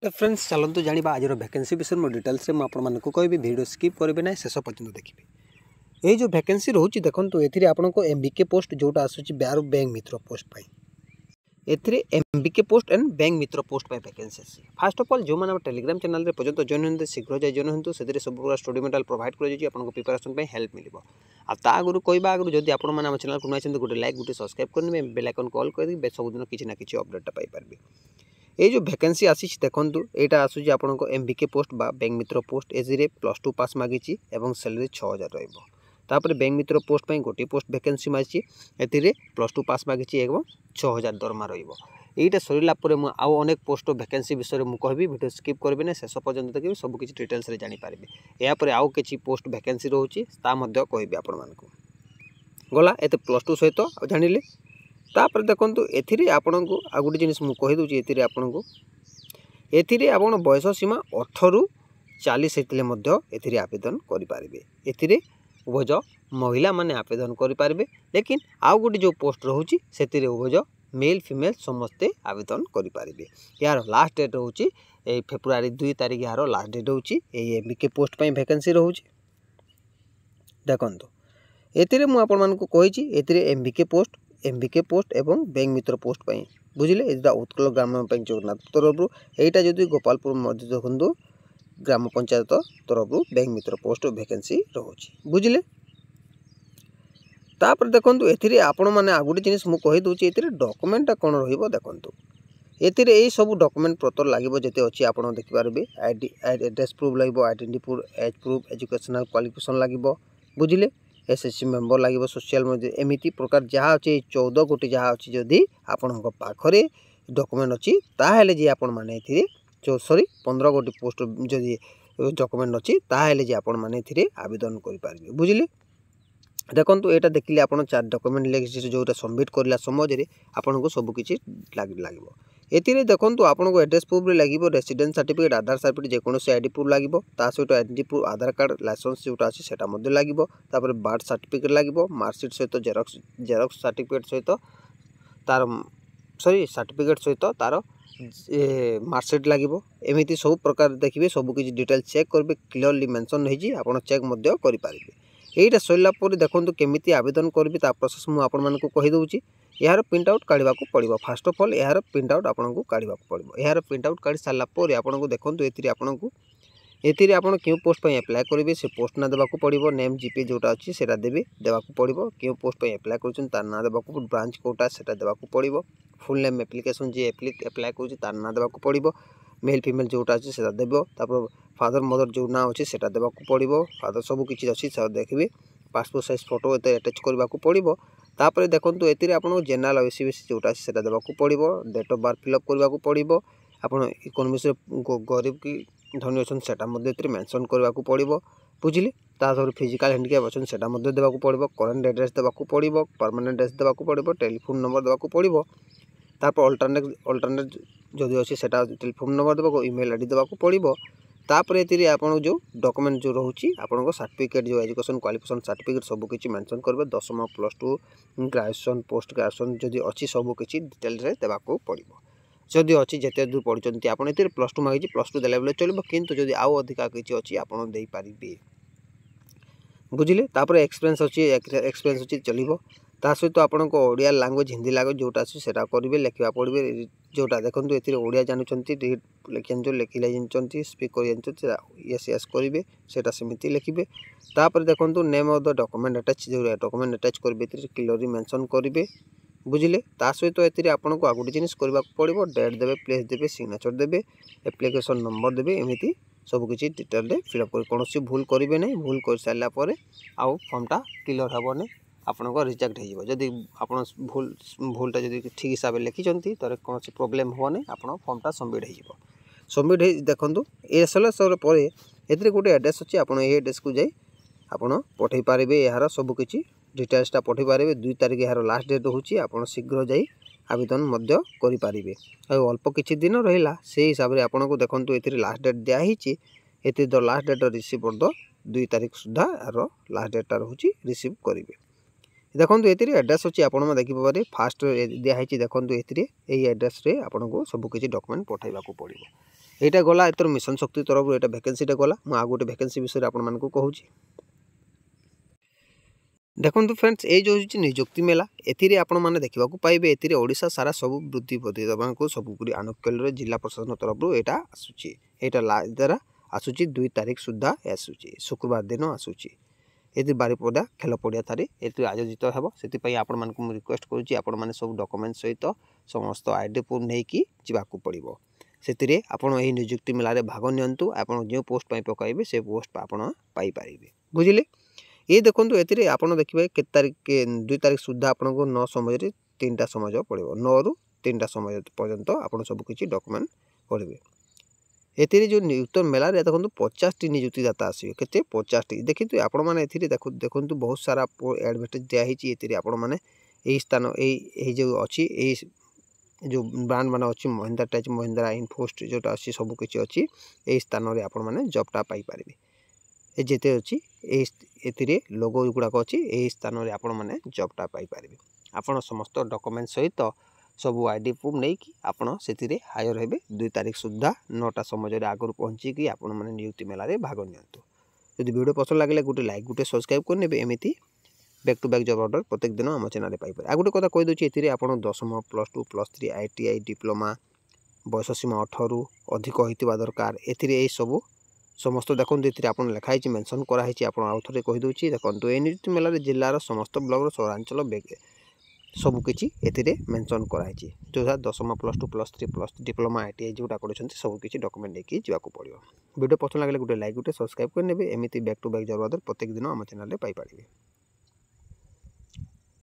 तो फ्रेंड्स चलते जाना आज वैकेंसी विषय में डिटेल्स में आपको कहबी वीडियो स्किप करेंगे ना शेष पर्यटन देखिए। ये जो वैकेंसी रोचे देखो ये आपको एमबीके पोस्ट जोटा आसूँ बैंक मित्र पोस्ट पाई एथिरे एमबीके पोस्ट एंड बैंक मित्र पोस्ट पाई वैकेंसी आसी। फर्स्ट ऑफ ऑल जो मैंने टेलीग्राम चैनल रे पर्यंत जॉइन होते शीघ्र जाए जॉइन होंतु से सब पूरा स्टडी मटेरियल प्रोवाइड कर प्रिपरेशन हेल्प मिल आगु कहवा आगु जब आप चैनल को नई गोटे लाइक गोटे सब्सक्राइब करेंगे बेल आइकन कॉल कर सबुदिन किसी ना कि अपडेट पाइपर। ये जो वैकेंसी आसी देखूँ यहाँ आसूँ आपको एमबीके पोस्ट बा बैंक मित्र पोस्ट एजे +2 पास मागिची एवं सैलरी 6000 रही। बैंक मित्र पोस्ट पर गोटे पोस्ट वैकेंसी मागी ए +2 पास मागिची एवं 6000 दरमा रहीटा सरला आउ अनेक पोस्ट वैकेंसी विषय में कहबी वीडियो स्किप करेंगे ना शेष पर्यंत देखिए सब किसी डिटेल्स जानीपारे। यापर आउ कि पोस्ट वैकेंसी रोचे कहबी आपण मानक गला एत +2 सहित जानिले। तापर देखो एथिरे आपण को आ गोटे जिनिस मु कहि दूची एथिरे आपण को एथिरे आपण बयस सीमा 18 रु 40 हेतले मध्य एथिरे आवेदन करि पारिबे। एथिरे उभज महिला माने आवेदन करि पारिबे, लेकिन आ गोटे जो पोस्ट रहउची सेतिरे उभज मेल फीमेल समस्ते आवेदन करि पारिबे। यार लास्ट डेट रहउची फेब्रुआरी 2 तारिख यार लास्ट डेट रहउची एमबीके पोस्ट पई वैकेंसी रहउची। देखंतु एथिरे मु आपण मानकु कहिची एथिरे एमबीके पोस्ट एवं बैंक मित्र पोस्ट पाई बुझिले एटा उत्कल ग्राम बैंक जगन्नाथ तरफ एटा जदि गोपालपुर मध्य देखु ग्राम पंचायत तरफ बैंक मित्र पोस्ट वैकेंसी रोचे बुझिले। तापर देखंतु एथिरे आपण माने आ गोटे जिनिस मु कहि दोची एथिरे डॉक्यूमेंट कोन रहिबो देखंतु एथिरे एई सब डॉक्यूमेंट पत्र लागिबो जते अछि आपण देखि पारबे आईडी एड्रेस प्रूफ लागिबो identity proof age proof educational qualification लागिबो बुझिले एसएससी मेंबर लगे सोशल मीडिया एमती प्रकार जहाँ अच्छे 14 गोटी जहाँ अच्छी जदि आपण पाखरे डॉक्यूमेंट अच्छी ताहेले जे आपण माने एथिरे 15 गोटी पोस्ट जदि डॉक्यूमेंट अच्छी ताहेले जे आपण माने एथिरे आवेदन करि पारबे बुझिले। देखंतु एटा देखिले आपण 4 डॉक्यूमेंट लेखि जोटा सबमिट करला समय रे आपण को सब किछि लागिबो। एथिरे देखंतु आपण को एड्रेस प्रूफ रे लागिबो रेसिडेंस सर्टिफिकेट आधार सर्टिफिकेट जेकोनोसी आईडी प्रूफ लागिबो ता सहित आईडी प्रूफ आधार कार्ड लाइसेंस जोटा अछि सेटा मध्ये लागिबो। तापर बर्थ सर्टिफिकेट लागिबो मार्कशीट सहित जेरॉक्स सर्टिफिकेट सहित तार सर्टिफिकेट सहित तार मार्कशीट लागिबो। एमिति सब प्रकार देखिबे सब किछि डिटेल चेक करबे क्लियरली मेंशन होईजी आपण चेक मध्ये करि पारिबे। एटा सैला पर देखंतु केमिति आवेदन करबे ता प्रोसेस मु आपण मानकु कहि दोउची। यार प्रिंट आउट काढ़ा पड़ो फास्ट ऑफ ऑल यार प्रिंट आउट आपको काढ़ा पड़ो। यार प्रिंट आउट काढ़ी सारा पर आपको देखो एथिरे आपन क्यों पोस्ट पे अप्लाई करेंगे से पोस्ट ना देवाक पड़ो नेम जीपे जोटा अच्छी से देवे देवाक पड़ो क्यों पोस्ट पे अप्लाई कर ना देवाक ब्रांच कोटा से देवाक पड़ो फुल नेम एप्लिकेशन जी अप्लाई कर ना देवाक पड़ो मेल फीमेल जोटा अच्छी से देव तापर फादर मदर जो ना अच्छी से देवाक पड़ो फादर सब किसी अच्छी देखिए पासपोर्ट साइज फोटो अटैच करने पड़ो। तापर देखंतु एथिरे आपन जनरल ओसीबीसी जोटा सेटा देबाकू पड़िबो डेट ऑफ बर्थ फिलअप करबाकू पड़िबो आपन इकोनॉमिक्स गरीब की धनी अछन सेटा मध्ये एथिरे मेंशन करबाकू पड़िबो बुझिले। तापर फिजिकल हैंडिकैप अछन सेटा मध्ये देबाकू पड़िबो करंट एड्रेस देबाकू पड़िबो परमानेंट एड्रेस देबाकू पड़िबो टेलीफोन नंबर देबाकू पड़िबो। तापर अल्टरनेट जदि अछि सेटा टेलीफोन नंबर देबाकू ईमेल आईडी देबाकू पड़िबो। तापर एथिरे आपन जो डॉक्यूमेंट जो रहउची आपन को सर्टिफिकेट जो एजुकेशन क्वालिफिकेशन सर्टिफिकेट सब किछि मेंशन करबे 10मा +2 ग्रेजुएशन पोस्ट ग्रेजुएशन जदि अच्छी सब किछि डिटेल रे देबाकू पड़िबो। जदि अच्छी जेते दूर पढ़िचंती आपन एथिरे +2 मागिछि +2 देला बेले चलिबो किंतु जदि आउ अधिका किछि अछि आपन देई पारिबे बुझिले। तापर एक्सपीरियंस अछि चलिबो ता सहित आपन को ओडिया लैंग्वेज हिंदी लैंग्वेज जोटा अछि सेटा करिवे लेखिबा पड़िबे जोटा देखंतु एथिरे ओडिया जानुचंती लेखियन जो लेखिला जानचंती स्पीक करि जानचंती यस यस करिवे सेटा समिति लेखिबे। तापर देखंतु name of the document attach जो डॉक्यूमेंट अटैच करबे एथिरे क्लियरली मेंशन करिवे बुझिले। ता सहित एथिरे आपन को आगुडी जिनिस करबा पड़िबो डेट देबे प्लेस देबे सिग्नेचर देबे एप्लिकेशन नंबर देबे एमिति सब किछि डिटेल रे फिल अप कर कोनोसी भूल करिवे नै भूल कर सारला परे आउ फॉर्मटा क्लियर हबो नै आपन को रिजेक्ट हो जाए। जदि आपन भूलटा जदि ठीक हिसाब से लिखिंट तो कौन प्रोब्लेम हो नहीं आपन फॉर्मटा सबमिट हो सबमिट देखो ये सर पर ए गोटे एड्रेस अच्छी आप एड्रेस को जाई आपन पठे पारे यार सब किसी डिटेल्सटा पठे पारे 2 तारिख यार लास्ट डेट होची आपन शीघ्र जाई आवेदन मध्य करि पारिबे। अल्प किछि दिन रहिला से हिसाब से आपन को देखंतु एथिरे लास्ट डेट दिया हिची एथि the last date receive for the 2 तारिख सुधा यार लास्ट डेटा रहउची रिसीव करिवे। देखो ये एड्रेस अच्छी आप देखिए फास्ट दिखाई देखो ये एड्रेस रे आपन को सब किसी डॉक्यूमेंट पठाइबा पड़ो यहाँ गला एतर मिशन शक्ति तरफ एटा वैकेंसीटा गला मु आ गोटे वैकेंसी विषय आपण मानकु कहूची देखो फ्रेंड्स ये जो नियुक्ति मेला एथिरे आपण माने देखा पाइबे एथिरे ओडिशा सारा सब वृद्धि प्रतियोगिता को सबुरी आनुकूल्य जिला प्रशासन तरफ एटा आसूची एटा द्वारा आसूची 2 तारिख सुधा आसूची शुक्रवार दिन आसूची ये बारिपदा खेल पड़िया ठारे ये आयोजित होब से आपण मानकु रिक्वेस्ट करूची आपण माने सब डॉक्यूमेंट सहित समस्त आईडी प्रूफ नहीं जावाक पड़ो से आपण यही नियुक्ति मेला रे भाग नियंतु आपण जो पोस्ट पाई पकाइबे से पोस्ट आपण पाई पारिबे बुझिले ये देखो ये आपड़ देखिए के तारिख 2 तारिख सुधा आपन को 9 समय 3टा समय पड़ो 9 रु 3टा समय पर्यंत आप सबकि डॉक्यूमेंट पढ़े ये जो नियुक्त मेला देखो 50टी नियुक्तिदाता आसवे के 50टी देखिए आपण मैंने देखो बहुत सारा एडवर्टाइज दिखाई आपण मैंने यही स्थान यही जो अच्छी जो ब्रांड मान अच्छी महिंद्रा टच महिंद्रा इनफोस्ट जोटा अच्छी सबकि अच्छी यही स्थान में आपण मैंने जॉबटा पाइपर जेते अच्छी ये लोगो गुड़ाक अच्छी यही स्थान में आपण मैंने जॉबटा पाइपर आपण समस्त डॉक्यूमेंट सहित सबू आईडी प्रूफ नहीं कि आपड़ से हायर हे 2 तारिख सुधा 9टा समय आगुरी पहुँचिकी आपण मैंने नियुक्ति मेल में भाग नियंतु जदि वीडियो पसंद लगे गोटे लाइक गोटे सब्सक्राइब करने एमती back to back job order प्रत्येक दिन आम चैनल पाइपर आ गोटे कथा कहीदे ये आप 10मा +2 +3 ITI डिप्लोमा बयस सीमा 18 रु अधिक होता दरकार ए सब समस्त देखो ये आप लिखाई मेनसन कराई आउ थे कहीदे देखो ये नियुक्ति मेल जिलार समस्त ब्लॉक सहरांचल सबकि ये मेनसन कराई जो 10मा +2 +3 डिप्लोमा ITI जोटा कर सबकि डॉक्यूमेंट लेकिन जावाक पड़ो वीडियो पसंद लगे गोटे लाइक गोटे सब्सक्राइब करने एमती back to back job order प्रत्येक दिन आम चैनल पाइपर।